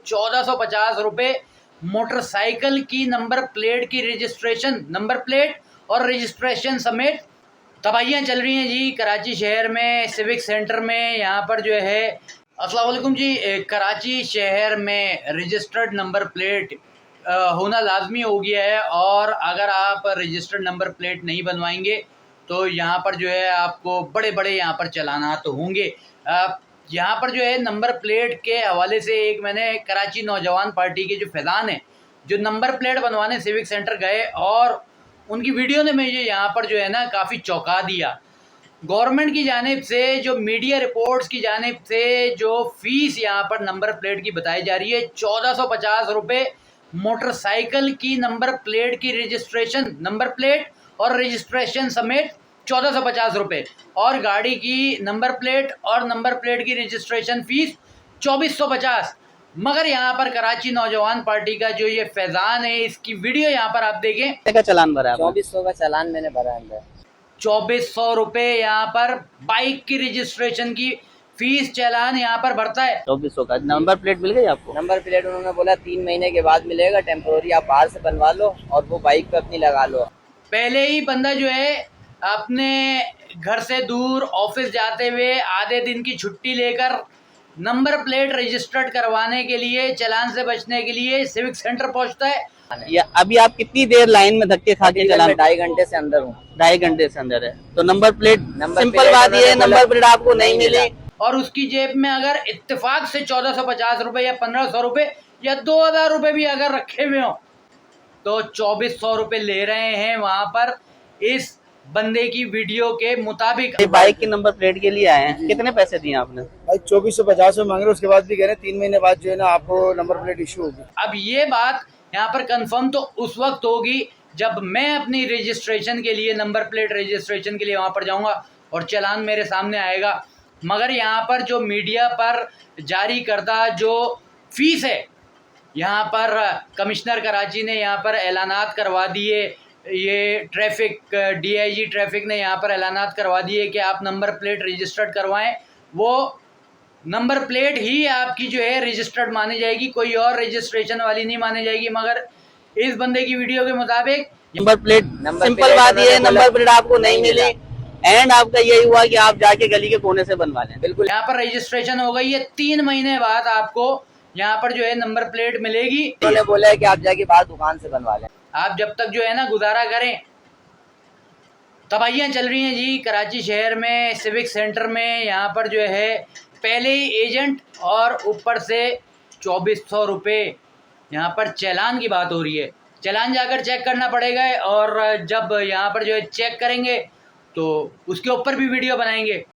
1450 motorcycle की number plate की registration, number plate और रजिस्ट्रेशन समेत तबाहियाँ चल रही हैं जी कराची शहर में, सिविक सेंटर में। यहाँ पर जो है अस्सलाम वालेकुम जी, कराची शहर में रजिस्टर्ड नंबर प्लेट होना लाजमी हो गया है, और अगर आप रजिस्टर्ड नंबर प्लेट नहीं बनवाएंगे तो यहाँ पर जो है आपको बड़े बड़े यहाँ पर चलानात तो होंगे। यहाँ पर जो है नंबर प्लेट के हवाले से एक मैंने कराची नौजवान पार्टी के जो फैज़ान हैं, जो नंबर प्लेट बनवाने सिविक सेंटर गए, और उनकी वीडियो ने मुझे यहाँ पर जो है ना काफ़ी चौंका दिया। गवर्नमेंट की जानिब से, जो मीडिया रिपोर्ट्स की जानिब से जो फ़ीस यहाँ पर नंबर प्लेट की बताई जा रही है 1450 मोटरसाइकिल की नंबर प्लेट की रजिस्ट्रेशन, नंबर प्लेट और रजिस्ट्रेशन समेत 1450 और गाड़ी की नंबर प्लेट और नंबर प्लेट की रजिस्ट्रेशन फ़ीस 2450। मगर यहाँ पर कराची नौजवान पार्टी का जो ये फैज़ान है, इसकी वीडियो यहाँ पर आप देखें। का चालान भरा है? 2400 का चालान मैंने भरा है। 2400 यहाँ पर बाइक की रजिस्ट्रेशन की फीस चालान यहाँ पर भरता है। 2400 का। नंबर प्लेट मिल गई आपको? नंबर प्लेट उन्होंने बोला 3 महीने के बाद मिलेगा, टेम्पोररी आप बाहर से बनवा लो और वो बाइक पे अपनी लगा लो। पहले ही बंदा जो है अपने घर से दूर ऑफिस जाते हुए आधे दिन की छुट्टी लेकर नंबर प्लेट रजिस्टर्ड करवाने के लिए, चालान से बचने के लिए सिविक सेंटर पहुंचता है। या अभी आप कितनी देर लाइन में धक्के खा के चालान? 2.5 घंटे से अंदर हूँ। 2.5 घंटे से अंदर है तो नंबर प्लेट, सिंपल प्लेट बात ये है, नंबर प्लेट आपको नहीं मिली और उसकी जेब में अगर इत्तेफाक से 1450 या 1500 या 2000 भी अगर रखे हुए हों तो 2400 ले रहे हैं वहां पर इस बंदे की वीडियो के मुताबिक। बाइक की नंबर प्लेट के लिए आए हैं, कितने पैसे दिए आपने? भाई 2450 मांग रहे, उसके बाद भी कह रहे 3 महीने बाद जो है ना आपको नंबर प्लेट इशू होगी। अब ये बात यहाँ पर कंफर्म तो उस वक्त होगी जब मैं अपनी रजिस्ट्रेशन के लिए, नंबर प्लेट रजिस्ट्रेशन के लिए वहाँ पर जाऊँगा और चालान मेरे सामने आएगा। मगर यहाँ पर जो मीडिया पर जारी करदा जो फीस है, यहाँ पर कमिश्नर कराची ने यहाँ पर ऐलानात करवा दिए, ये ट्रैफिक डीआईजी ट्रैफिक ने यहाँ पर ऐलानात करवा दिए कि आप नंबर प्लेट रजिस्टर्ड करवाएं। वो नंबर प्लेट ही आपकी जो है रजिस्टर्ड मानी जाएगी, कोई और रजिस्ट्रेशन वाली नहीं मानी जाएगी। मगर इस बंदे की वीडियो के मुताबिक नंबर प्लेट, सिंपल बात ये है, नंबर प्लेट आपको नहीं मिली एंड आपका यही हुआ कि आप जाके गली के कोने से बनवा लें। बिल्कुल, यहाँ पर रजिस्ट्रेशन हो गई है, 3 महीने बाद आपको यहाँ पर जो है नंबर प्लेट मिलेगी। उन्होंने बोला है कि आप जाके बाहर दुकान से बनवा लें। आप जब तक जो है ना गुजारा करें। तबाहियाँ चल रही हैं जी कराची शहर में, सिविक सेंटर में। यहाँ पर जो है पहले ही एजेंट और ऊपर से 2400 यहाँ पर चालान की बात हो रही है। चालान जाकर चेक करना पड़ेगा, और जब यहाँ पर जो है चेक करेंगे तो उसके ऊपर भी वीडियो बनाएंगे।